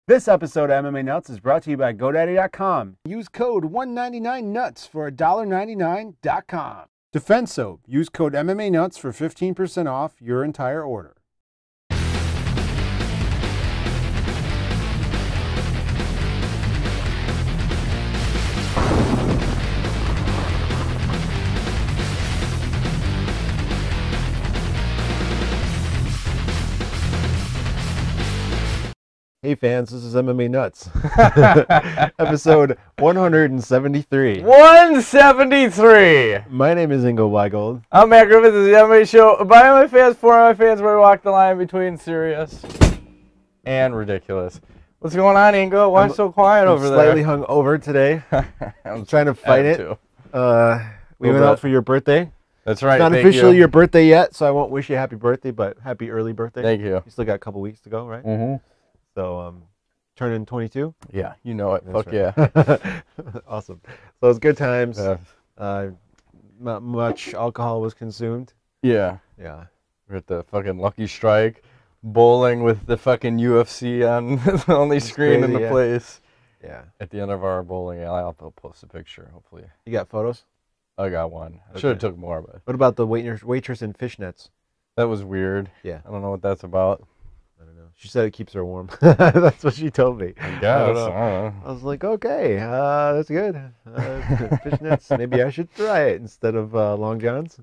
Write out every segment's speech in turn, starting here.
This episode of MMA Nuts is brought to you by GoDaddy.com. Use code 199NUTS for $1.99.com. Defense Soap. Use code MMA Nuts for 15% off your entire order. Hey fans, this is MMA Nuts. Episode 173. 173! My name is Ingo Weigold. I'm Matt Griffith. This is the MMA show by MMA fans, for MMA fans, where we walk the line between serious and ridiculous. What's going on, Ingo? Why so quiet over there? Slightly hungover today. I'm trying to fight it. We went out for your birthday. That's right. It's not officially your birthday yet, so I won't wish you happy birthday, but happy early birthday. Thank you. You still got a couple weeks to go, right? Mm-hmm. So, turning 22? Yeah, you know it. That's Fuck right. yeah. Awesome. So it was good times. Yeah. Not much alcohol was consumed. Yeah. Yeah. We're at the fucking Lucky Strike, bowling with the fucking UFC on the only screen in the place. Yeah. At the end of our bowling alley. I'll post a picture, hopefully. You got photos? I got one. I Okay. should have took more, but... What about the waitress in fishnets? That was weird. Yeah. I don't know what that's about. I don't know. She said it keeps her warm. That's what she told me. I guess. I don't know. I was like, okay, that's good. Fishnets. Maybe I should try it instead of Long Johns.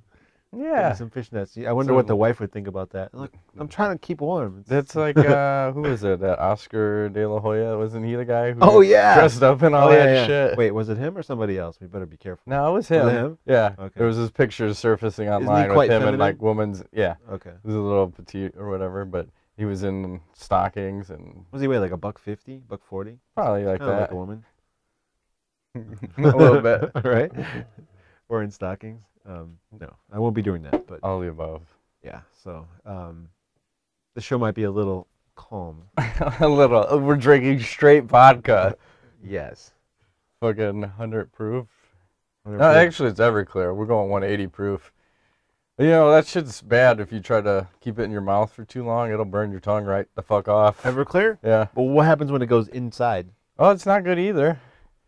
Yeah. Some fishnets. I wonder what the wife would think about that. Look, I'm trying to keep warm. That's like, who is it? That Oscar De La Hoya? Wasn't he the guy who yeah. dressed up in all that shit? Wait, was it him or somebody else? We better be careful. No, it was him. Was it him? Yeah. Okay. There was his pictures surfacing online with quite him feminine? and like woman's, yeah. Okay. He was a little petite or whatever, but he was in stockings and... Was he weigh like $150, $140? Probably like Kinda that. like a woman. A little bit. Right? Or in stockings. No, I won't be doing that, but All the above. yeah, so the show might be a little calm. A little. We're drinking straight vodka. Yes. Fucking 100 proof. No, 100%. actually, it's Everclear. We're going 180 proof. You know, that shit's bad if you try to keep it in your mouth for too long. It'll burn your tongue right the fuck off. Everclear? Yeah. But what happens when it goes inside? Oh, it's not good either.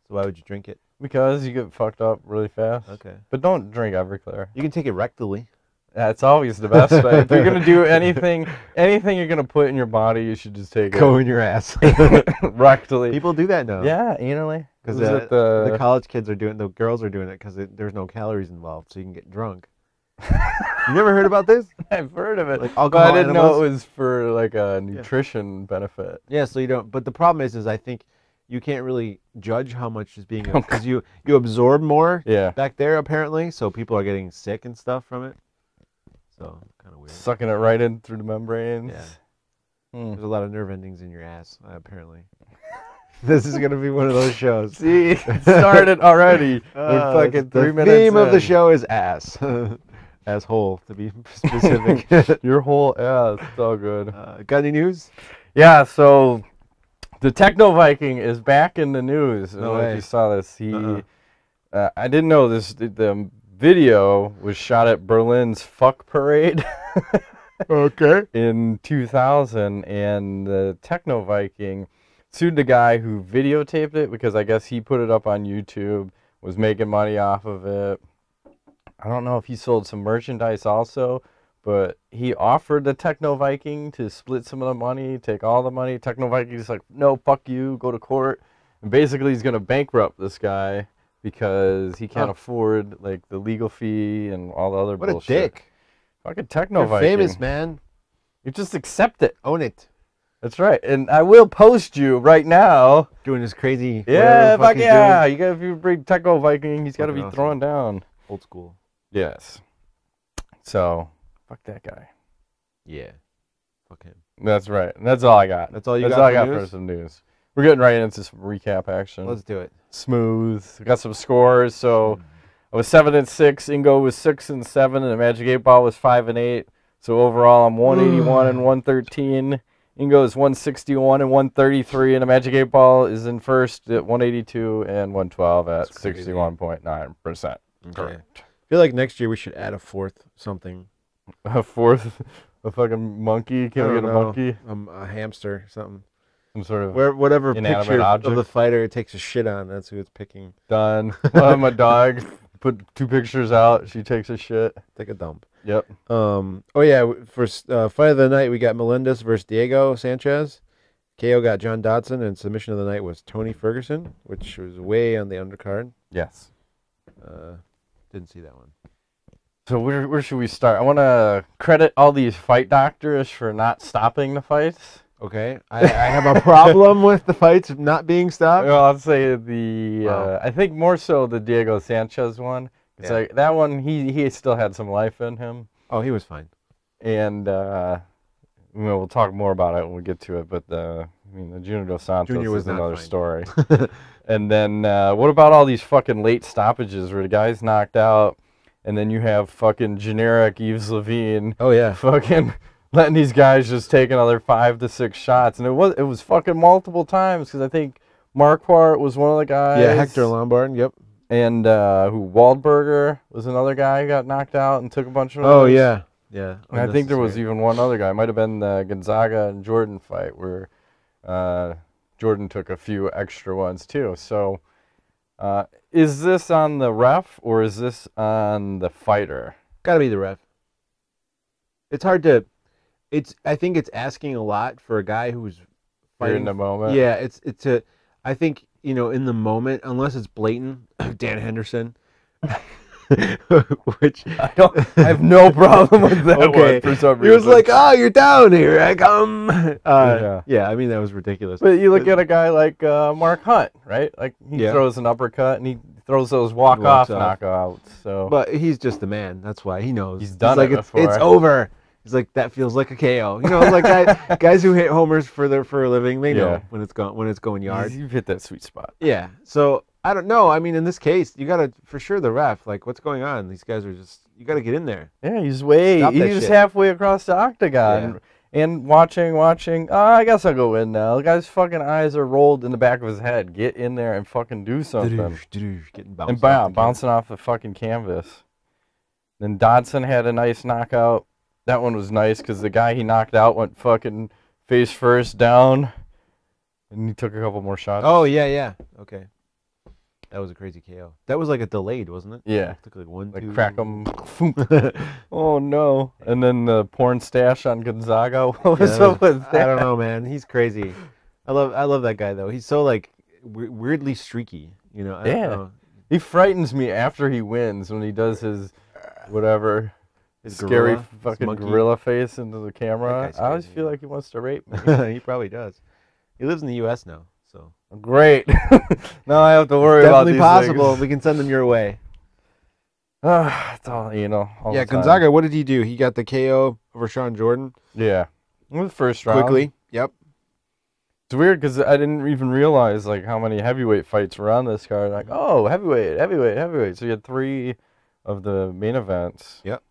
So why would you drink it? Because you get fucked up really fast. Okay. But don't drink Everclear. You can take it rectally. That's always the best way. If you're going to do anything you're going to put in your body, you should just take Go it in your ass. rectally. People do that now. Yeah, anally. Because the the college kids are doing, the girls are doing it because there's no calories involved, so you can get drunk. You never heard about this? I've heard of it. Like But alcohol I didn't know enemas? it was for like a nutrition benefit. Yeah, so you don't. But the problem is I think you can't really judge how much is being, because you absorb more Yeah. back there apparently, so people are getting sick and stuff from it. So kind of weird. Sucking it right in through the membranes. Yeah. There's a lot of nerve endings in your ass, apparently. This is gonna be one of those shows. See, it started already. We're fucking 3 minutes The theme of the in. show is ass. Asshole, to be specific. Your whole ass. It's all good. Got any news? Yeah, so the Techno Viking is back in the news. I don't know if you saw this. I didn't know this. The video was shot at Berlin's Fuck Parade. Okay. In 2000, and the Techno Viking sued the guy who videotaped it because I guess he put it up on YouTube, was making money off of it. I don't know if he sold some merchandise also, but he offered the Techno Viking to split some of the money, take all the money. Techno Viking's like, no, fuck you, go to court. And basically he's going to bankrupt this guy because he can't afford like the legal fee and all the other bullshit. What a dick. Fucking Techno You're Viking. famous, man. You just accept it. Own it. That's right. And I will post you right now. Doing this crazy. Yeah, whatever the fuck fuck he's yeah. doing. You got, if you bring Techno Viking, he's got to be Fucking awesome. thrown down. Old school. Yes. So, fuck that guy. Yeah. Fuck him. That's right. And that's all I got. That's all you That's got all I for got news? for some news. We're getting right into some recap action. Let's do it. Smooth. We got some scores. So, I was 7-6. Ingo was 6-7, and the Magic 8 Ball was 5-8. So overall, I'm 181 and 113. Ingo is 161 and 133, and the Magic 8 Ball is in first at 182 and 112 at 61.9%. Correct. I feel like next year we should add a fourth something. A fourth, a fucking monkey. Can we get a monkey? A hamster or something. some sort of whatever inanimate picture object. of the fighter it takes a shit on. That's who it's picking. Done. My dog put 2 pictures out. She takes a shit. Take a dump. Yep. Oh yeah, for fight of the night we got Melendez versus Diego Sanchez. KO got John Dodson, and submission of the night was Tony Ferguson, which was way on the undercard. Yes. Didn't see that one. So where should we start? I want to credit all these fight doctors for not stopping the fights. Okay, I have a problem with the fights not being stopped. Well, I'll say I think more so the Diego Sanchez one. It's like that one. He still had some life in him. Oh, he was fine. And we'll talk more about it when we get to it. But the Junior Dos Santos is another story. And then what about all these fucking late stoppages where the guy's knocked out, and then you have fucking generic Yves Levine. Oh yeah, fucking letting these guys just take another 5 to 6 shots, and it was fucking multiple times because I think Marquardt was one of the guys. Yeah, Hector Lombard. Yep. And who Waldberger was another guy who got knocked out and took a bunch of. Oh yeah, yeah. And I think there was even one other guy. It might have been the Gonzaga and Jordan fight where Jordan took a few extra ones too. So is this on the ref or is this on the fighter? Gotta be the ref. It's hard to. I think it's asking a lot for a guy who's fighting in the moment. Yeah, I think in the moment, unless it's blatant, Dan Henderson. Which I have no problem with that one for some reason. He was like, "Oh, you're down, here I come." Yeah, I mean that was ridiculous. But you look at a guy like Mark Hunt, right? Like he throws an uppercut and he throws those walk-off knockouts. So, but he's just a man. That's why he knows. He's done it before. It's over. He's like, that feels like a KO. Like guys who hit homers for a living, they know when it's going yard. You've hit that sweet spot. Yeah. So I don't know. I mean, in this case, you gotta for sure the ref. Like, what's going on? These guys are you gotta get in there. Yeah, he's halfway across the octagon and watching. Oh, I guess I'll go in now. The guy's fucking eyes are rolled in the back of his head. Get in there and fucking do something. Getting bouncing off the fucking canvas. Then Dodson had a nice knockout. That one was nice because the guy he knocked out went fucking face first down, and he took a couple more shots. Oh yeah. Okay. That was a crazy KO. That was like a delayed, wasn't it? Yeah. It took like 1, 2. Crack him. Oh no! And then the porn stash on Gonzaga. What was up with that? I don't know, man. He's crazy. I love that guy though. He's so like weirdly streaky. I don't know. He frightens me after he wins when he does his whatever. His scary fucking gorilla face into the camera. I always feel like he wants to rape me. He probably does. He lives in the U.S. now, so great. Now I have to worry about these possible. things. We can send them your way. It's all yeah, Gonzaga. What did he do? He got the KO over Sean Jordan. Yeah, in the first round. Quickly. Yep. It's weird because I didn't even realize like how many heavyweight fights were on this card. Like, oh, heavyweight. So you had 3 of the main events. Yep.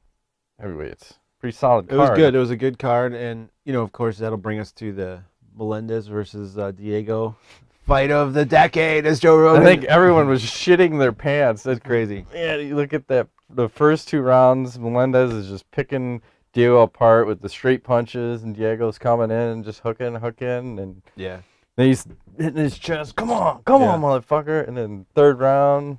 Heavyweights. Pretty solid card. It was good. It was a good card. And, of course, that'll bring us to the Melendez versus Diego fight of the decade, as Joe Rogan. I think everyone was shitting their pants. That's crazy. Yeah, you look at that. The first 2 rounds, Melendez is just picking Diego apart with the straight punches, and Diego's coming in and just hooking. And then he's hitting his chest. Come on, motherfucker. And then 3rd round,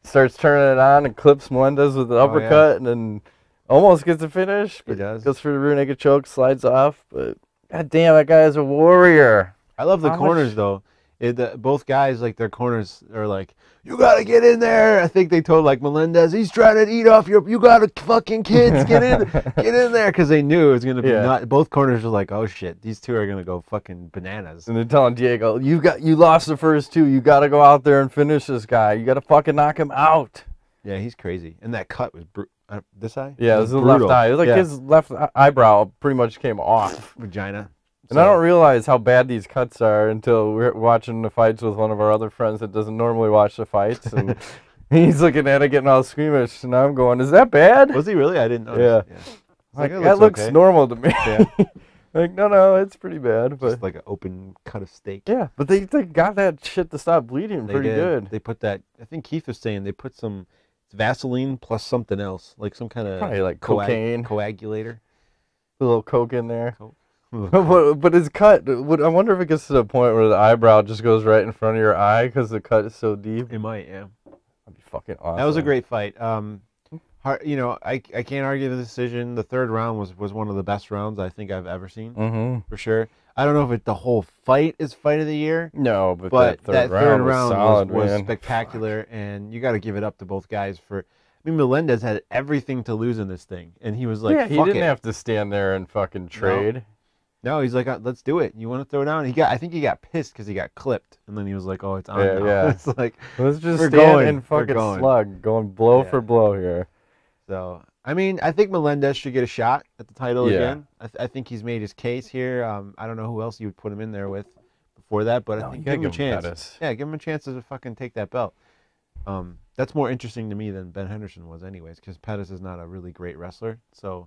starts turning it on and clips Melendez with the uppercut, and then almost gets a finish. He does. Goes for the rear naked choke, slides off. But god damn, that guy is a warrior. I love the corners though. Both guys, like their corners are like, you gotta get in there. I think they told like Melendez, he's trying to eat off you gotta fucking kids get in there, because they knew it was gonna be both corners were like, oh shit, these 2 are gonna go fucking bananas. And they're telling Diego, you lost the first 2. You gotta go out there and finish this guy. You gotta fucking knock him out. Yeah, he's crazy. And that cut was this eye? Yeah, it was the left eye. It was like his left eyebrow pretty much came off. Vagina. And I don't realize how bad these cuts are until we're watching the fights with one of our other friends that doesn't normally watch the fights. And he's looking at it getting all squeamish. And I'm going, is that bad? Was he really? I didn't know. Yeah. Like, that looks normal to me. Yeah. Like, no, it's pretty bad. But just like an open cut of steak. Yeah, but they got that shit to stop bleeding pretty good. They put that, I think Keith was saying, they put some Vaseline plus something else, like some kind of probably like cocaine coagulator. A little coke in there. Coke. But his cut, I wonder if it gets to the point where the eyebrow just goes right in front of your eye because the cut is so deep. It might, yeah. That'd be fucking awesome. That was a great fight. You know, I can't argue the decision. The third round was one of the best rounds I think I've ever seen, for sure. I don't know if the whole fight is fight of the year. No, but that third round was spectacular, and you got to give it up to both guys for. I mean, Melendez had everything to lose in this thing, and he was like, yeah, he Fuck didn't it. have to stand there and fucking trade. No, he's like, let's do it. You want to throw down? I think he got pissed because he got clipped, and then he was like, oh, it's on now. Yeah. It's like, let's just stand and fucking slug, going blow for blow here. So, I mean, I think Melendez should get a shot at the title again. I think he's made his case here. I don't know who else you would put him in there with before that, but I think give him a chance. Pettis. Yeah, give him a chance to fucking take that belt. That's more interesting to me than Ben Henderson was, anyways, because Pettis is not a really great wrestler. So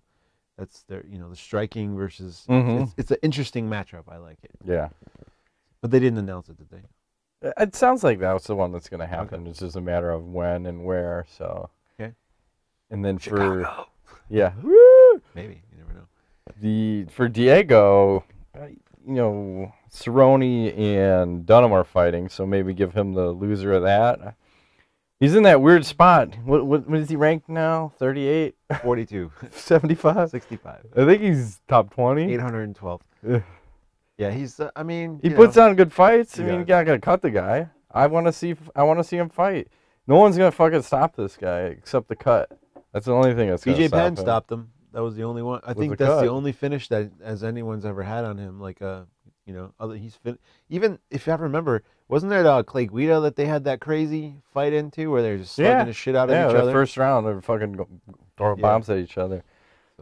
that's the striking versus. It's an interesting matchup. I like it. Yeah, but they didn't announce it, did they? It sounds like that's the one that's going to happen. Okay. It's just a matter of when and where. So okay, and then Chicago. Yeah, woo! Maybe you never know. For Diego, Cerrone and Dunham are fighting, so maybe give him the loser of that. He's in that weird spot. What is he ranked now? 38? 42. 75? 65. I think he's top 20. 812. Yeah, he's. I mean, he puts on good fights. I mean, you gotta cut the guy. I want to see him fight. No one's gonna fucking stop this guy except the cut. That's the only thing that's gonna BJ stop Penn him. stopped him. That was the only one. I think that's the only finish that as anyone's ever had on him. Like even if you ever remember, wasn't there Clay Guida that they had that crazy fight into where they're just slugging the shit out of each other? The first round they're fucking throwing bombs at each other.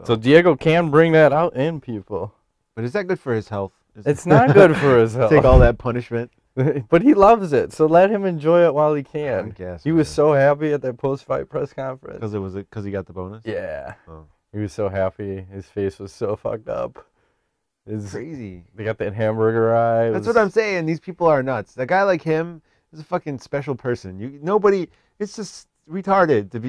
So Diego can bring that out in people. But is that good for his health? It's not good for his health. Take all that punishment. But he loves it, so let him enjoy it while he can. I guess, he was so happy at that post-fight press conference. Because he got the bonus? Yeah. Oh. He was so happy. His face was so fucked up. It's crazy. They got that hamburger eye. That's what I'm saying. These people are nuts. A guy like him is a fucking special person. Nobody. It's just retarded to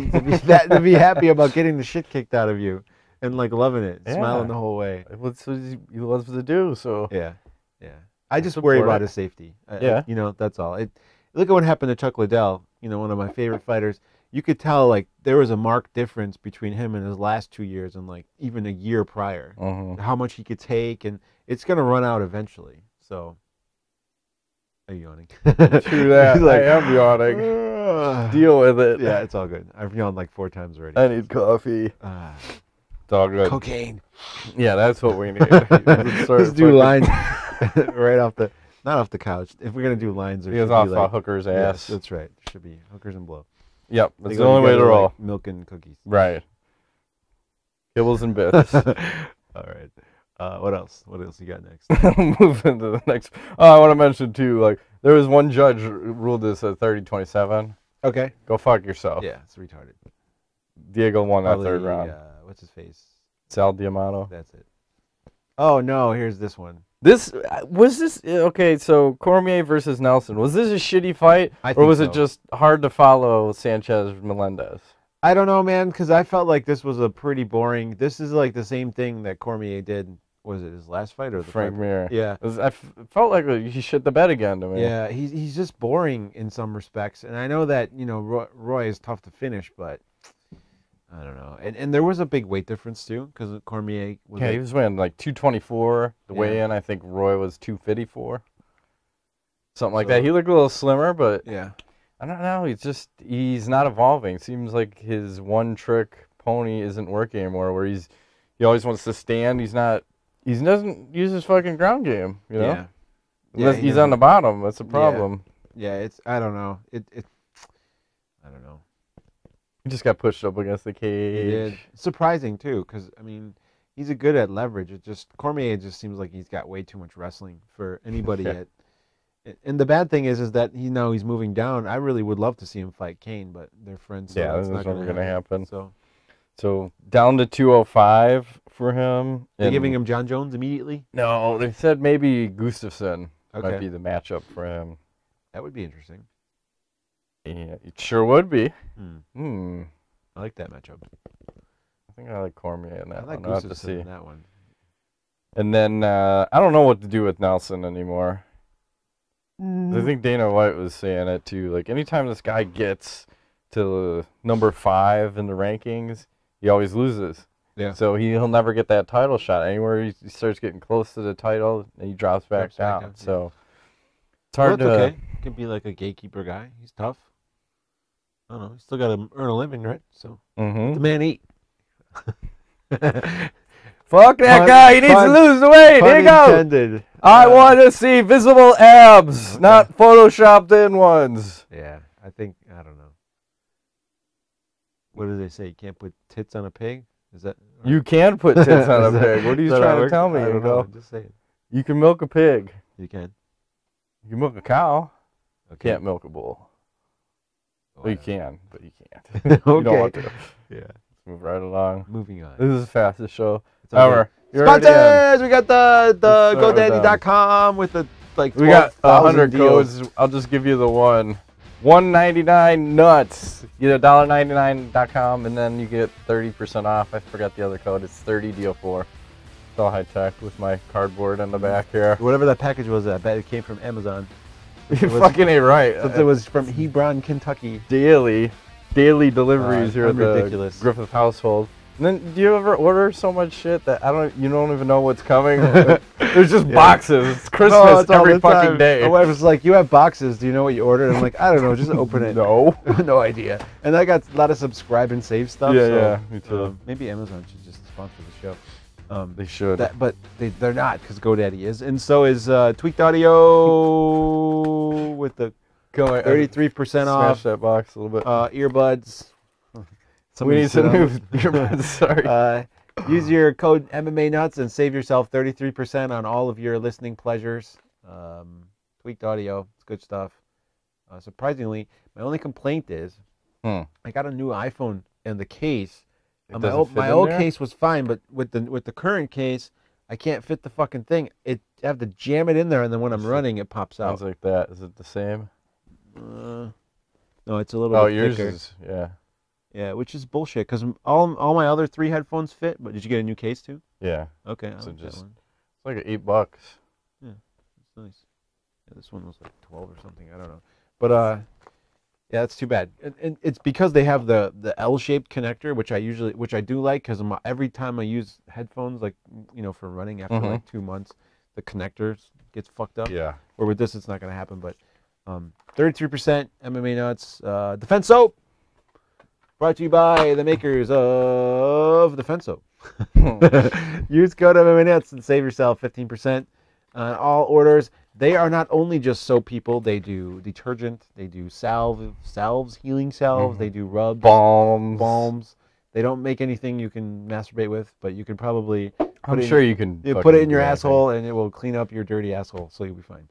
be happy about getting the shit kicked out of you, and like loving it, smiling the whole way. That's what he loves to do. So yeah. I just worry about his safety. That's all. Look at what happened to Chuck Liddell. One of my favorite fighters. You could tell like there was a marked difference between him and his last 2 years and like even a year prior. How much he could take, and it's gonna run out eventually. So, are you yawning? True that. I am yawning. Deal with it. Yeah, it's all good. I've yawned like 4 times already. I need coffee. It's all good. Cocaine. Yeah, that's what we need. Let's do lines right off the. Not off the couch. If we're gonna do lines, he goes off a hooker's ass. Yes, that's right. Should be hookers and blow. Yep, that's the only way to roll. Like milk and cookies. Right. Kibbles and bits. All right. What else? What else you got next? Move into the next. I want to mention too. Like there was one judge ruled this at 30-27. Okay. Go fuck yourself. Yeah, it's retarded. Diego won that third round. What's his face? Sal Diamano. That's it. Oh no! Here's this one. This okay. So Cormier versus Nelson. Was this a shitty fight, or was it just hard to follow Sanchez Melendez? I don't know, man, because I felt like this was a pretty boring. This is like the same thing that Cormier did. Was it his last fight or the Frank Mir? Yeah, I felt like he shit the bed again to me. Yeah, he's just boring in some respects, and I know that Roy is tough to finish, but I don't know. And there was a big weight difference too, because Cormier was he was weighing like 224. The weigh-in, I think Roy was 254. Something like that. He looked a little slimmer, but I don't know. He's not evolving. Seems like his one-trick pony isn't working anymore. Where he always wants to stand. He doesn't use his fucking ground game. Yeah. He's on the bottom. That's a problem. Yeah. I don't know. I don't know. He just got pushed up against the cage. He did. Surprising too, because I mean, he's good at leverage. Cormier just seems like he's got way too much wrestling for anybody at. And the bad thing is that he's moving down. I really would love to see him fight Cain, but they're friends. So yeah, that's that's not never gonna happen. So down to 205 for him. They're giving him John Jones immediately? No, they said maybe Gustafsson might be the matchup for him. That would be interesting. Yeah, it sure would be. I like that matchup. I think I like Cormier in that I like one. I'll have to see. In that one. And then I don't know what to do with Nelson anymore. I think Dana White was saying it too. Like anytime this guy gets to number 5 in the rankings, he always loses. Yeah. So he'll never get that title shot. Anywhere he starts getting close to the title, and he drops back down. So it's hard to. Okay. Could be like a gatekeeper guy. He's tough. I don't know. He's still got to earn a living, right? So the man eat. Fuck that guy. He needs to lose the weight. Here you go. Intended. I want to see visible abs, not photoshopped in ones. Yeah, I don't know. What do they say? You can't put tits on a pig? Is that? You can put tits on a pig. What are you trying to tell me? I don't know. Just saying. You can milk a pig. You can. You can milk a cow. Okay. Can't milk a bull. Oh, Well, you can, but you can't. Okay. You don't want to. Yeah. Let's move right along. Moving on. This is the fastest show It's okay. ever. You're already in. Sponsors! We got the Let's start with GoDaddy.com with the like We got 100 deals. codes. I'll just give you the one. 199 nuts. You get $1.99.com and then you get 30% off. I forgot the other code. It's 30 deal 4. It's all high tech with my cardboard on the back here. Whatever that package was, I bet it came from Amazon. You fucking ain't right. Since it was from Hebron, Kentucky. Daily deliveries here at the ridiculous. Griffith household. And then, do you ever order so much shit that you don't even know what's coming? There's just boxes. It's Christmas every fucking day. My wife was like, "You have boxes. Do you know what you ordered?" I'm like, "I don't know. Just open it." No. No idea. And I got a lot of subscribe and save stuff. Yeah, so, yeah, me too. Maybe Amazon should just sponsor the show. They should. But they're not, because GoDaddy is, and so is Tweaked Audio with the 33% off. Smash that box a little bit. Earbuds. We need some new earbuds. Sorry. Use your code MMANUTS and save yourself 33% on all of your listening pleasures. Tweaked Audio, it's good stuff. Surprisingly, my only complaint is I got a new iPhone and the case. My old case was fine, but with the current case, I can't fit the fucking thing. I have to jam it in there, and then when I'm running, it pops out. Sounds like that. Is it the same? No, it's a little bit yours thicker. is, yeah. Yeah, which is bullshit, because all my other 3 headphones fit, but did you get a new case too? Yeah. Okay, I So like just- that one. It's like $8. Yeah, it's nice. Yeah, this one was like 12 or something, I don't know. But, yeah, it's too bad. And it's because they have the L-shaped connector, which I do like, because every time I use headphones, like, for running after like 2 months, the connector gets fucked up. Yeah. Or with this, it's not going to happen, but 33% MMA Nuts. Defense Soap, brought to you by the makers of Defense Soap. Use code MMA Nuts and save yourself 15% on all orders. They are not only just soap people. They do detergent. They do salves, healing salves. They do rubs, balms. They don't make anything you can masturbate with, but you can probably I'm sure you can put it in your asshole, and it will clean up your dirty asshole, so you'll be fine.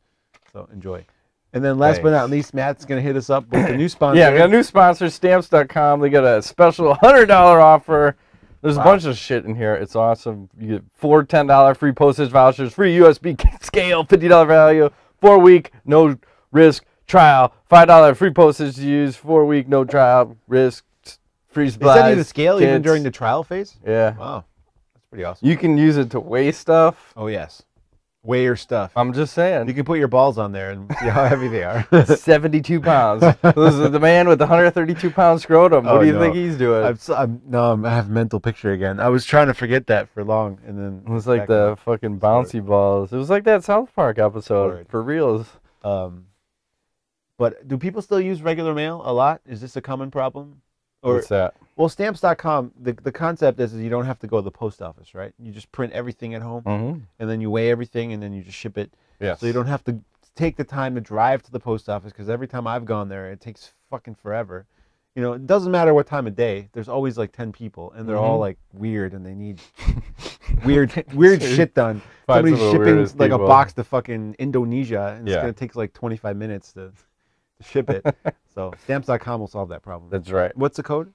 So enjoy. And then last but not least, Matt's going to hit us up with the new sponsor. Yeah, we got a new sponsor, Stamps.com. They got a special $100 offer. There's a bunch of shit in here. It's awesome. You get 4 $10 free postage vouchers, free USB scale, $50 value, 4-week, no risk trial, $5 free postage to use, 4-week, no trial, risk, free supplies. They send you the scale even during the trial phase? Yeah. Wow. That's pretty awesome. You can use it to weigh stuff. Oh, yes. Weigh your stuff. I'm just saying. You can put your balls on there and see how heavy they are. 72 pounds. This is the man with the 132-pound scrotum. What do you think he's doing? I have mental picture again. I was trying to forget that for long, and then it was like the fucking bouncy balls. It was like that South Park episode for reals. But do people still use regular mail a lot? Is this a common problem? Or, what's that? Well, Stamps.com, the concept is you don't have to go to the post office, right? You just print everything at home, and then you weigh everything, and then you just ship it. Yes. So you don't have to take the time to drive to the post office, because every time I've gone there, it takes fucking forever. It doesn't matter what time of day. There's always like 10 people, and they're all like weird, and they need weird shit done. Somebody's shipping like a box to fucking Indonesia, and it's going to take like 25 minutes to ship it. So Stamps.com will solve that problem. That's right. What's the code?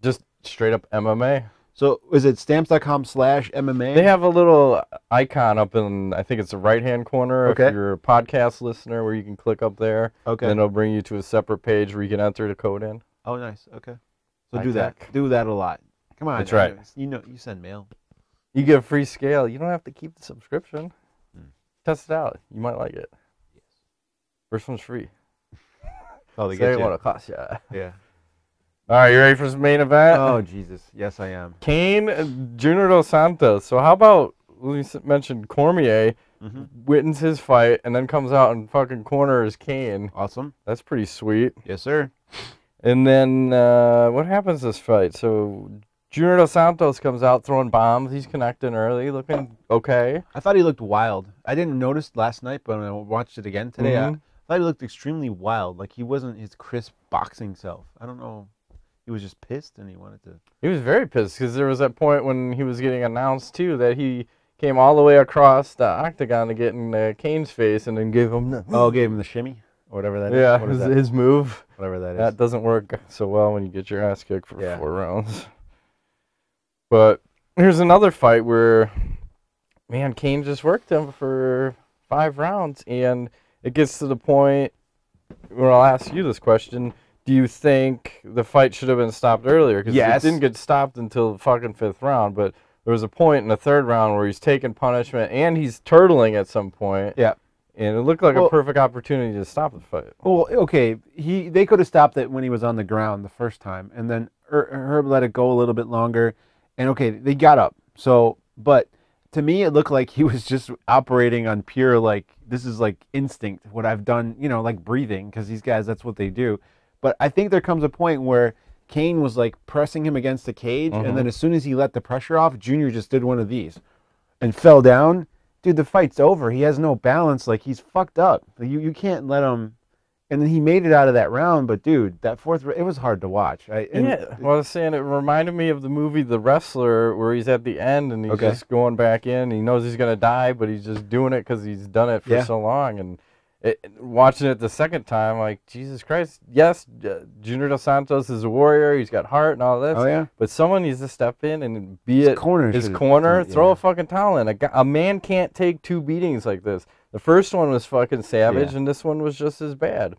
Just straight up MMA. So is it Stamps.com/MMA? They have a little icon up in, I think it's the right-hand corner if you're a podcast listener, where you can click up there. Okay. Then it'll bring you to a separate page where you can enter the code in. Oh, nice. Okay. So do that. Do that a lot. Come on. That's right. You send mail. You get a free scale. You don't have to keep the subscription. Test it out. You might like it. Yes. First one's free. Oh, they Say get what you. it costs you. Yeah. All right, you ready for some main event? Oh, Jesus. Yes, I am. Cain, Junior Dos Santos. So how about, we mentioned Cormier witness his fight and then comes out and fucking corners Cain. Awesome. That's pretty sweet. Yes, sir. And then what happens this fight? So Junior Dos Santos comes out throwing bombs. He's connecting early, looking okay. I thought he looked wild. I didn't notice last night, but when I watched it again today, I thought he looked extremely wild. Like he wasn't his crisp boxing self. I don't know. He was just pissed and he wanted to. He was very pissed because there was that point when he was getting announced too that he came all the way across the octagon to get in Cain's face and then gave him gave him the shimmy or whatever that is. Yeah, What is that? his move. Whatever that is. That doesn't work so well when you get your ass kicked for 4 rounds. But here's another fight where, man, Cain just worked him for 5 rounds, and it gets to the point where I'll ask you this question. Do you think the fight should have been stopped earlier? Because it didn't get stopped until the fucking 5th round, but there was a point in the 3rd round where he's taking punishment and he's turtling at some point. Yeah. And it looked like a perfect opportunity to stop the fight. Well, okay, they could have stopped it when he was on the ground the first time, and then Herb let it go a little bit longer, and okay, they got up. So, but to me, it looked like he was just operating on pure, like, this is like instinct, what I've done, you know, like breathing, because these guys, that's what they do. But I think there comes a point where Cain was like pressing him against the cage, and then as soon as he let the pressure off, Junior just did one of these and fell down. Dude, the fight's over. He has no balance. Like, he's fucked up. You can't let him. And then he made it out of that round, but dude, that 4th, it was hard to watch. Well, I was saying it reminded me of the movie The Wrestler, where he's at the end and he's just going back in. He knows he's gonna die, but he's just doing it because he's done it for so long. And watching it the 2nd time, like, Jesus Christ, yes, Junior Dos Santos is a warrior. He's got heart and all this. Oh yeah. But someone needs to step in and be his corner, throw a fucking towel in. A man can't take 2 beatings like this. The first one was fucking savage, and this one was just as bad.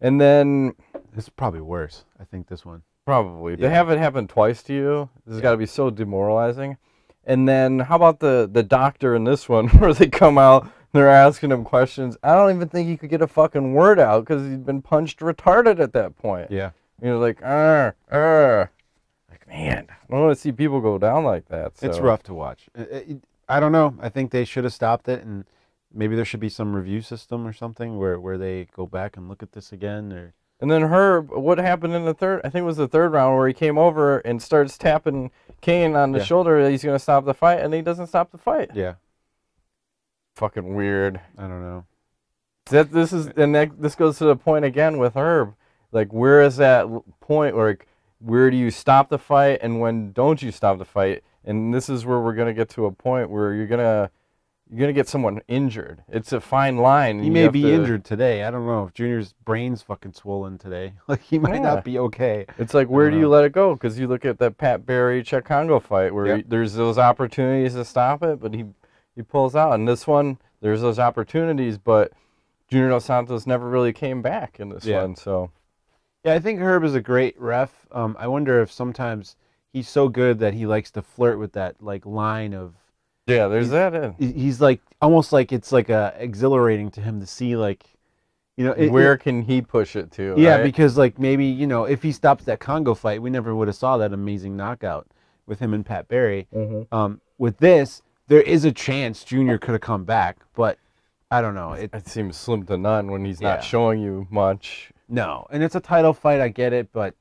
And then this is probably worse. I think this one. Probably. To have it happen twice to you, this has got to be so demoralizing. And then how about the doctor in this one, where they come out, they're asking him questions. I don't even think he could get a fucking word out because he'd been punched retarded at that point. Yeah. You know, like, like, man, I don't want to see people go down like that. So. It's rough to watch. I don't know. I think they should have stopped it, and maybe there should be some review system or something where they go back and look at this again. Or. And then Herb, what happened in the 3rd? I think it was the 3rd round where he came over and starts tapping Cain on the shoulder that he's going to stop the fight, and he doesn't stop the fight. Yeah. Fucking weird. I don't know. This goes to the point again with Herb. Like, where is that point where do you stop the fight and when don't you stop the fight? And this is where we're gonna get to a point where you're gonna get someone injured. It's a fine line. He may be injured today. I don't know if Junior's brain's fucking swollen today. Like, he might not be okay. It's like, where do you let it go? Because you look at that Pat Barry-Chet Congo fight where there's those opportunities to stop it, but he pulls out. And this one, there's those opportunities, but Junior Dos Santos never really came back in this one. So, yeah, I think Herb is a great ref. I wonder if sometimes he's so good that he likes to flirt with that, like, line of. Yeah, there's that. He's like almost like it's like exhilarating to him to see, like, you know, where can he push it to? Yeah, right? because like maybe, you know, if he stops that Congo fight, we never would have saw that amazing knockout with him and Pat Barry. With this, there is a chance Junior could have come back, but I don't know. It seems slim to none when he's not showing you much. No, and it's a title fight. I get it, but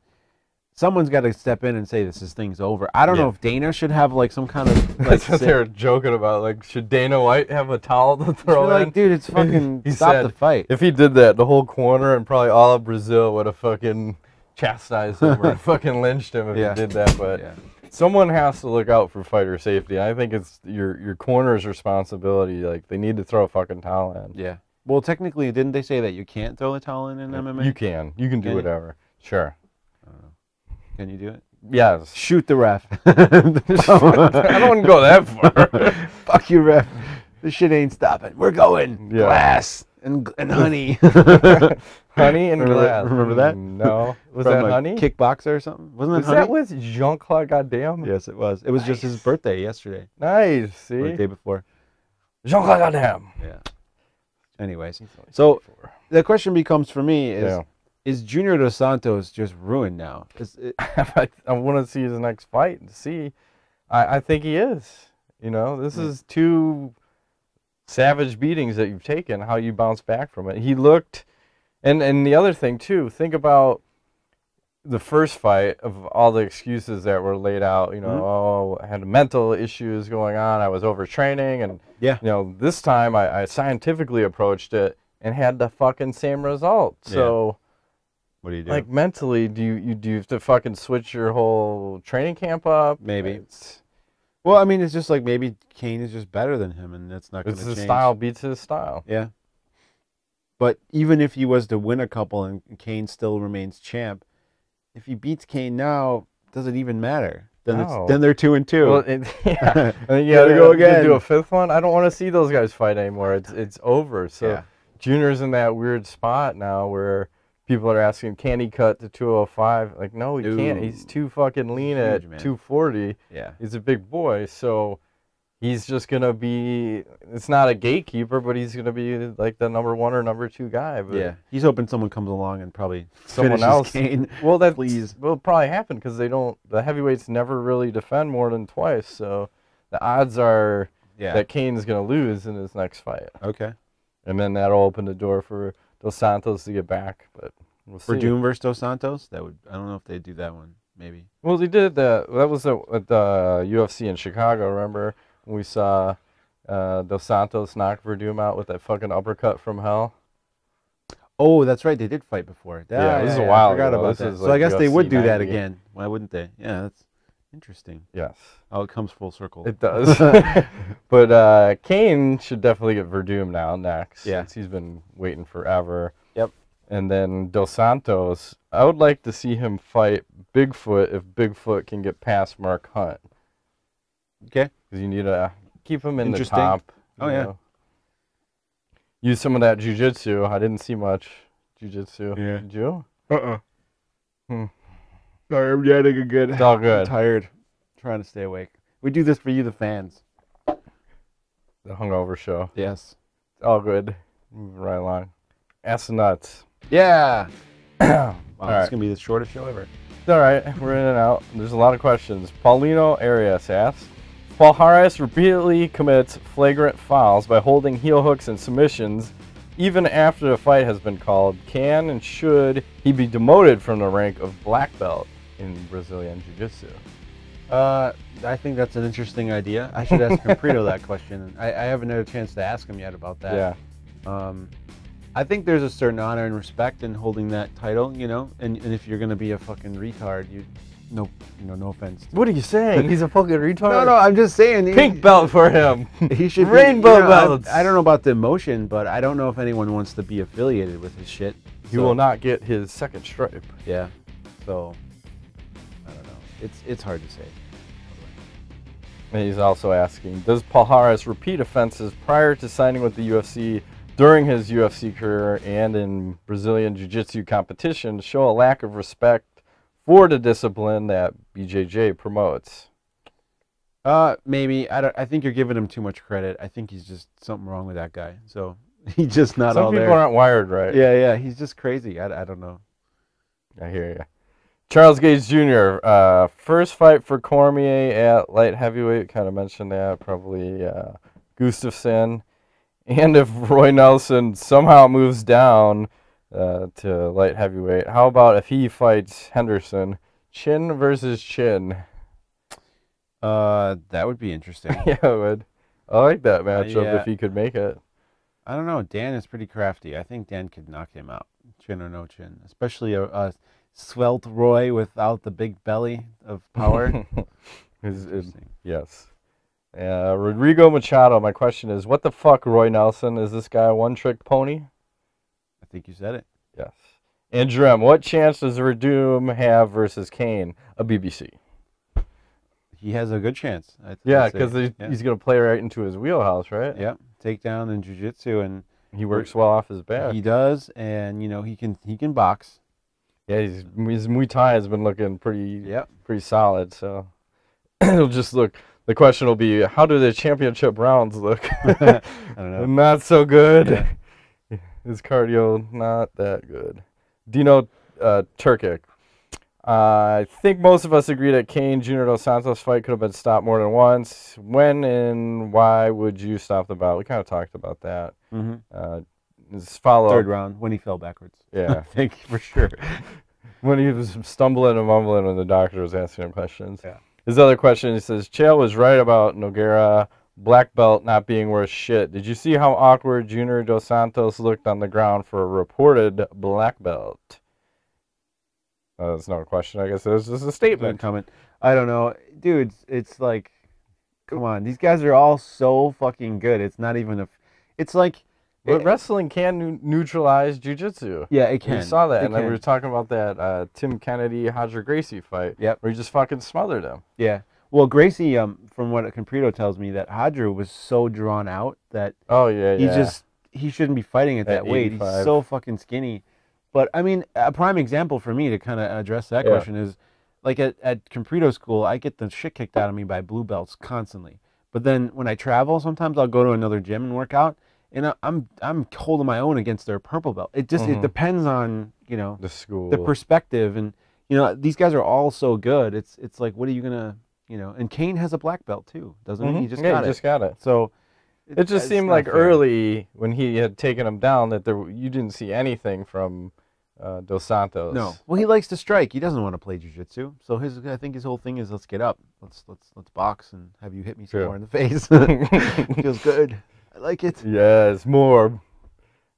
someone's got to step in and say this thing's over. I don't know if Dana should have like some kind of like. That's what they were joking about. Like, should Dana White have a towel to throw in? Like, dude, it's fucking stop the fight. If he did that, the whole corner and probably all of Brazil would have fucking chastised him or fucking lynched him if he did that. But someone has to look out for fighter safety. I think it's your corner's responsibility. Like, they need to throw a fucking towel in. Yeah. Well, technically, didn't they say that you can't throw the towel in MMA? You can. You can do whatever. Sure. Can you do it? Yes. Shoot the ref. I don't want to go that far. Fuck you, ref. This shit ain't stopping. We're going. Glass. and honey. Honey and glass. Remember that? No. Was From that a Honey? Kickboxer or something? Wasn't Was that Honey? that with Jean-Claude Goddamn? Yes, it was. It was just his birthday yesterday. Nice. Or the See? day before. Jean-Claude Goddamn. Yeah. Anyways, so the question becomes for me is Junior Dos Santos just ruined now? I want to see his next fight and see. I think he is. You know, this is two savage beatings that you've taken, how you bounce back from it. He looked, and the other thing too, think about the first fight of all the excuses that were laid out, you know, oh, I had mental issues going on, I was overtraining, and you know, this time I scientifically approached it and had the fucking same result. So what do you do? like mentally, do you have to fucking switch your whole training camp up? Maybe. Well, I mean, it's just like maybe Cain is just better than him, and that's not going to change. His style beats his style. Yeah. But even if he was to win a couple and Cain still remains champ, if he beats Cain now, does it even matter? Then then they're 2-2. Well, yeah. And you gotta go again. Do a fifth one. I don't want to see those guys fight anymore. It's over. So Junior's in that weird spot now where people are asking, can he cut to 205? Like, no, he can't. He's too fucking lean at 240. Yeah. He's a big boy, so he's just going to be, it's not a gatekeeper, but he's going to be like the number 1 or number 2 guy. But yeah. He's hoping someone comes along and probably someone else. Cain. Well, that will probably happen because the heavyweights never really defend more than twice. So the odds are that Cain's going to lose in his next fight. Okay. And then that'll open the door for Dos Santos to get back, but we'll see. For Doom versus Dos Santos, I don't know if they'd do that one. Maybe. Well, they did that. That was at the UFC in Chicago. Remember when we saw Dos Santos knock Verdum out with that fucking uppercut from hell? Oh, that's right. They did fight before. Yeah, this is a while ago. I forgot about that. So I guess they would do that again. Why wouldn't they? Yeah, that's interesting. Yes. Oh, it comes full circle. It does. But Cain should definitely get Verdum now next. Yeah. Since he's been waiting forever. Yep. And then Dos Santos, I would like to see him fight Bigfoot if Bigfoot can get past Mark Hunt. Okay. Because you need to keep him in the top. Oh, yeah. Know. Use some of that jiu-jitsu. I didn't see much jiu-jitsu. Yeah. Did you? Sorry, I'm getting a good. It's all good. I'm tired. Trying to stay awake. We do this for you, the fans. The hungover show. Yes. It's all good. Moving right along. Ass and nuts. Yeah. Wow, all this right. is going to be the shortest show ever. It's all right. We're in and out. There's a lot of questions. Paulino Arias asks, Paul Harris repeatedly commits flagrant fouls by holding heel hooks and submissions even after the fight has been called. Can and should he be demoted from the rank of black belt in Brazilian Jiu-Jitsu? I think that's an interesting idea. I should ask Caprito that question. I haven't had a chance to ask him yet about that. Yeah. I think there's a certain honor and respect in holding that title, you know, and if you're going to be a fucking retard, no offense. What are you saying? He's a fucking retard? No, I'm just saying. Pink belt for him. He should Rainbow belts. I don't know about the emotion, but I don't know if anyone wants to be affiliated with his shit. He will not get his second stripe. Yeah. So, I don't know. It's hard to say. And he's also asking, does Paul Harris repeat offenses prior to signing with the UFC during his UFC career and in Brazilian Jiu-Jitsu competition to show a lack of respect for the discipline that BJJ promotes? Maybe. I think you're giving him too much credit. I think he's just something wrong with that guy. So he's just not all there. Some people aren't wired right. Yeah. He's just crazy. I don't know. I hear you. Charles Gage Jr., first fight for Cormier at light heavyweight. Kind of mentioned that. Probably Gustafsson. And if Roy Nelson somehow moves down to light heavyweight, how about if he fights Henderson, chin versus chin? That would be interesting. Yeah, it would. I like that matchup if he could make it. I don't know. Dan is pretty crafty. I think Dan could knock him out, chin or no chin. Especially a svelte Roy without the big belly of power. Yes. Rodrigo Machado, my question is, what the fuck, Roy Nelson? Is this guy a one-trick pony? I think you said it. Yes. And Jerem, what chance does Verdum have versus Cain? A BBC. He has a good chance. Yeah, because he's going to play right into his wheelhouse, right? Yeah, takedown and jiu-jitsu. And He works well off his back. He does, and you know he can box. Yeah, his Muay Thai has been looking pretty solid. So it'll just look. The question will be, how do the championship rounds look? I don't know. Not so good. Yeah. His cardio not that good. Dino Turkic. I think most of us agree that Cain Jr. Dos Santos fight could have been stopped more than once. When and why would you stop the bout? We kind of talked about that. His follow-up. Third round when he fell backwards. Yeah. I think for sure. When he was stumbling and mumbling when the doctor was asking him questions. Yeah. His other question, he says, Chael was right about Nogueira black belt not being worth shit. Did you see how awkward Junior Dos Santos looked on the ground for a reported black belt? That's not a question. I guess it was just a statement. Comment. I don't know. Dude, it's like, come on. These guys are all so fucking good. It's not even a... It's like... But wrestling can neutralize jiu-jitsu. Yeah, it can. We saw that. It And then can. we were talking about that Tim Kennedy, Hodger Gracie fight. Yep. Where he just fucking smothered him. Yeah. Well, Gracie, from what Comprito tells me, that Hodger was so drawn out that Oh, yeah, he shouldn't be fighting at that weight. 85. He's so fucking skinny. But, I mean, a prime example for me to kind of address that question is, like, at Comprito school, I get the shit kicked out of me by blue belts constantly. But then when I travel, sometimes I'll go to another gym and work out, and I'm holding my own against their purple belt. It just it depends on, you know, the school, the perspective, and you know these guys are all so good. It's like, what are you gonna, you know? And Cain has a black belt too, doesn't he? He just got it. So it just seemed like early when he had taken him down that you didn't see anything from Dos Santos. No. Well, he likes to strike. He doesn't want to play jiu-jitsu. So I think his whole thing is, let's get up, let's box and have you hit me some more in the face. Feels good. I like it. Yes, more.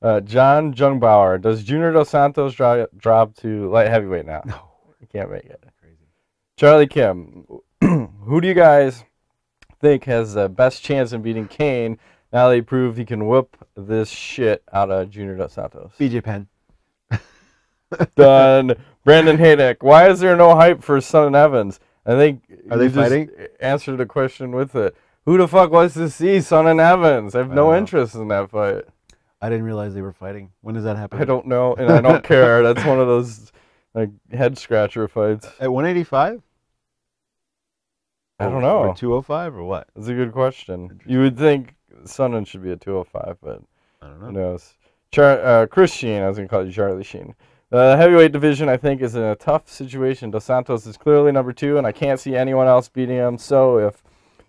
John Jungbauer. Does Junior Dos Santos drop to light heavyweight now? No. He can't make it. Crazy. Charlie Kim. Who do you guys think has the best chance in beating Cain now that he proved he can whoop this shit out of Junior Dos Santos? BJ Penn. Done. Brandon Hayek. Why is there no hype for Son and Evans? I think Are they fighting? Answered the question with it. Who the fuck wants to see Son and Evans? I have no interest in that fight. I didn't realize they were fighting. When does that happen? I don't know, and I don't care. That's one of those like head scratcher fights. At 185? I don't know. Or 205 or what? That's a good question. You would think Sonnen should be a 205, but I don't know. who knows? Chris Sheen, I was going to call you Charlie Sheen. The heavyweight division, I think, is in a tough situation. Dos Santos is clearly number 2, and I can't see anyone else beating him. So if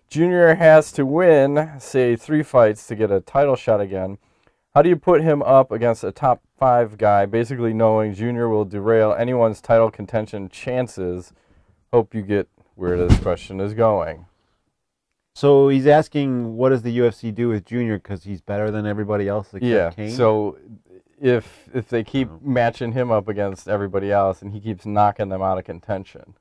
Junior has to win, say, 3 fights to get a title shot again, how do you put him up against a top 5 guy, basically knowing Junior will derail anyone's title contention chances? Hope you get where this question is going. So he's asking, what does the UFC do with Junior because he's better than everybody else except Cain? So if they keep matching him up against everybody else and he keeps knocking them out of contention.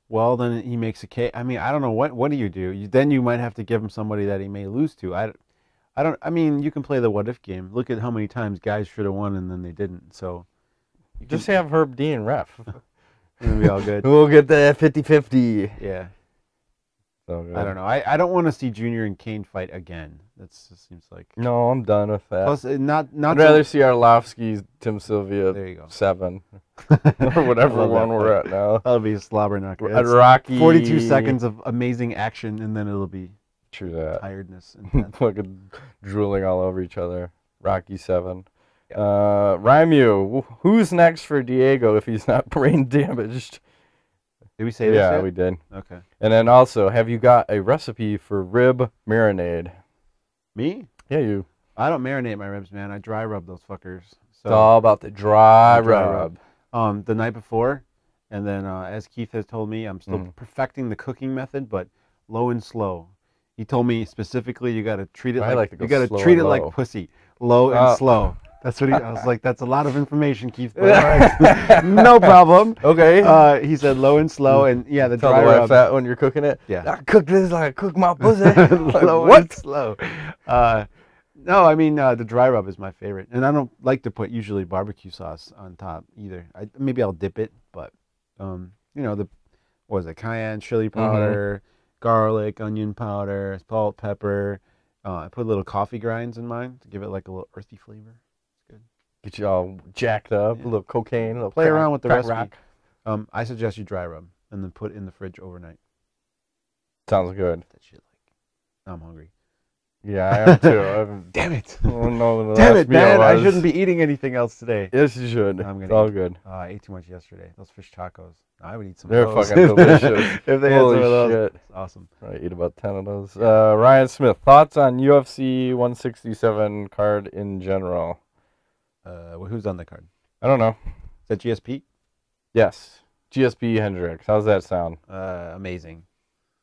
Well, then he makes a case. I mean, I don't know. What do you do? Then you might have to give him somebody that he may lose to. I mean, you can play the what-if game. Look at how many times guys should have won and then they didn't. So just have Herb Dean ref. It'll be all good. We'll get the 50-50. Yeah. So I don't know. I don't want to see Junior and Cain fight again. That just seems like... No, I'm done with that. Plus, not I'd rather see Arlovsky, Tim Sylvia, there you go. 7. Or whatever one we're at now. That'll be a slobber knocker. Rocky. 42 seconds of amazing action, and then it'll be true that. Tiredness. And fucking drooling all over each other. Rocky 7. Yep. Raimu, who's next for Diego if he's not brain damaged? Did we say this Yeah, yet? we did. Okay. And then also, have you got a recipe for rib marinade? Me? Yeah, you. I don't marinate my ribs, man. I dry rub those fuckers. So, It's all about the dry rub. The night before, and then as Keith has told me, I'm still perfecting the cooking method, but low and slow. He told me specifically, you got to treat it like pussy, low and slow. That's what I was like, that's a lot of information, Keith. But all right. No problem. Okay. He said low and slow, and yeah, the Tell dry the rub. wife that when you're cooking it. Yeah. I cook this like I cook my pussy. Low what? and slow. No, I mean the dry rub is my favorite, and I don't like to put usually barbecue sauce on top either. Maybe I'll dip it, but you know what was it? Cayenne, chili powder, garlic, onion powder, salt, pepper. I put little coffee grinds in mine to give it like a little earthy flavor. It's good. Get you all jacked up, a little cocaine, a little Play around with the crack recipe. rock. I suggest you dry rub and then put in the fridge overnight. Sounds good. That shit like. Now I'm hungry. Yeah, I am too. Damn it. I don't know what the Damn last it, meal man. I was. shouldn't be eating anything else today. Yes, you should. I'm gonna It's all eat. good. I ate too much yesterday. Those fish tacos. I would eat some They're of those. fucking delicious. If they had Holy some of those. shit. It's awesome. I eat about 10 of those. Ryan Smith, thoughts on UFC 167 card in general? Who's on the card? I don't know. Is that GSP? Yes. GSP Hendricks. How's that sound? Amazing.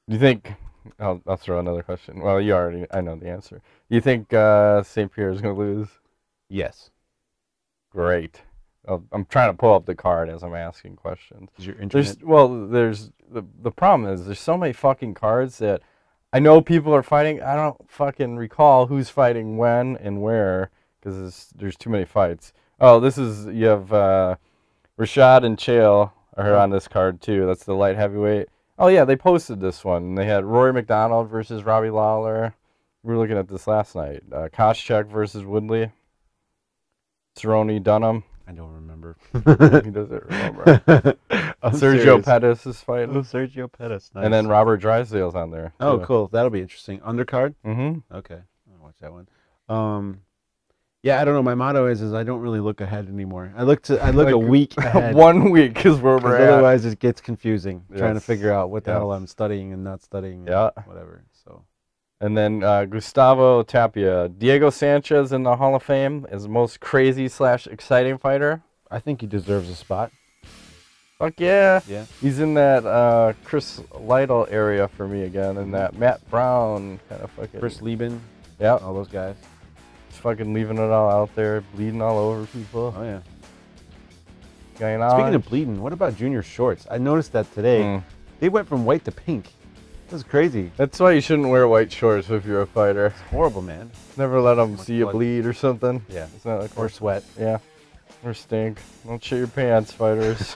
Do you think... I'll throw another question. Well, I know the answer. Do you think St. Pierre is going to lose? Yes. Great. I'm trying to pull up the card as I'm asking questions. Is your internet? There's the problem is there's so many fucking cards that I know people are fighting. I don't fucking recall who's fighting when and where because there's too many fights. Oh, you have Rashad and Chael are on this card too. That's the light heavyweight. Oh yeah, they posted this one. They had Rory McDonald versus Robbie Lawler. We were looking at this last night. Koscheck versus Woodley. Cerrone Dunham. I don't remember. He doesn't remember. Sergio Pettis is fighting. Oh, Sergio Pettis. Nice. And then Robert Drysdale's on there. Oh, too. cool. That'll be interesting. Undercard? Mm-hmm. Okay. I'll watch that one. Yeah, I don't know. My motto is I don't really look ahead anymore. I look a week ahead. 1 week is where we're at. Otherwise, it gets confusing trying to Yes. figure out what the Yes. hell I'm studying and not studying. Yeah. And whatever. So. And then Gustavo Tapia. Diego Sanchez in the Hall of Fame is the most crazy/exciting fighter. I think he deserves a spot. Fuck yeah. Yeah. He's in that Chris Lytle area for me again, and that Matt Brown kind of fucking. Chris Lieben. Yeah. All those guys. Just fucking leaving it all out there, bleeding all over people. Oh yeah. Going on. Speaking of bleeding, what about junior shorts? I noticed that today. They went from white to pink. This is crazy. That's why you shouldn't wear white shorts if you're a fighter. It's horrible, man. Never let them Much see you blood. bleed or something. Yeah. It's not like Or sweat. Yeah. Or stink. Don't shit your pants, fighters.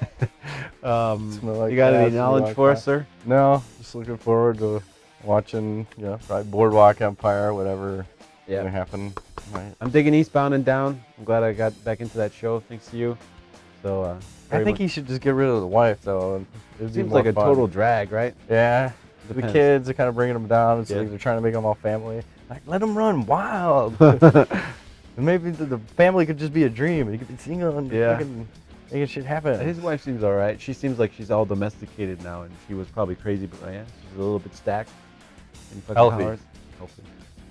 Smell like You got any gas, knowledge like for that. us, sir? No, just looking forward to watching, probably Boardwalk Empire, whatever gonna happen. Right. I'm digging Eastbound and Down. I'm glad I got back into that show thanks to you. So I think he should just get rid of the wife, though. It'd be seems more like a fun. total drag, right? Yeah. Depends. The kids are kind of bringing them down. It's Yeah. like they're trying to make them all family. Like, let them run wild. And maybe the family could just be a dream. You could be single and fucking making shit happen. His wife seems all right. She seems like she's all domesticated now, and she was probably crazy, but yeah, she's a little bit stacked. Healthy. Healthy.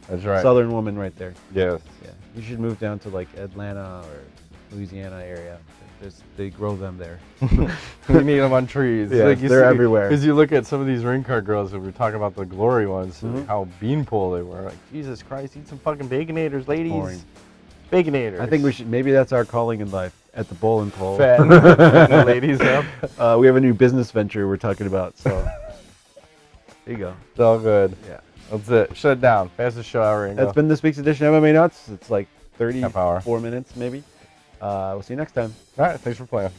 That's right. Southern woman right there. Yes. Yeah. You should move down to like Atlanta or Louisiana area. They grow them there. You meet them on trees. Yeah, like you they're everywhere. Because you look at some of these ring card girls that we were talking about, the glory ones, and how beanpole they were. Like, Jesus Christ, eat some fucking baconators, ladies. Boring. Baconators. I think we should. Maybe that's our calling in life. At the bowl and pole. Fatten the ladies up. We have a new business venture we're talking about. So there you go. It's all good. Yeah. That's it. Shut it down. Fastest show ever. Ringo. That's been this week's edition of MMA Nuts. It's like Half hour. 34 minutes maybe. We'll see you next time. All right. Thanks for playing.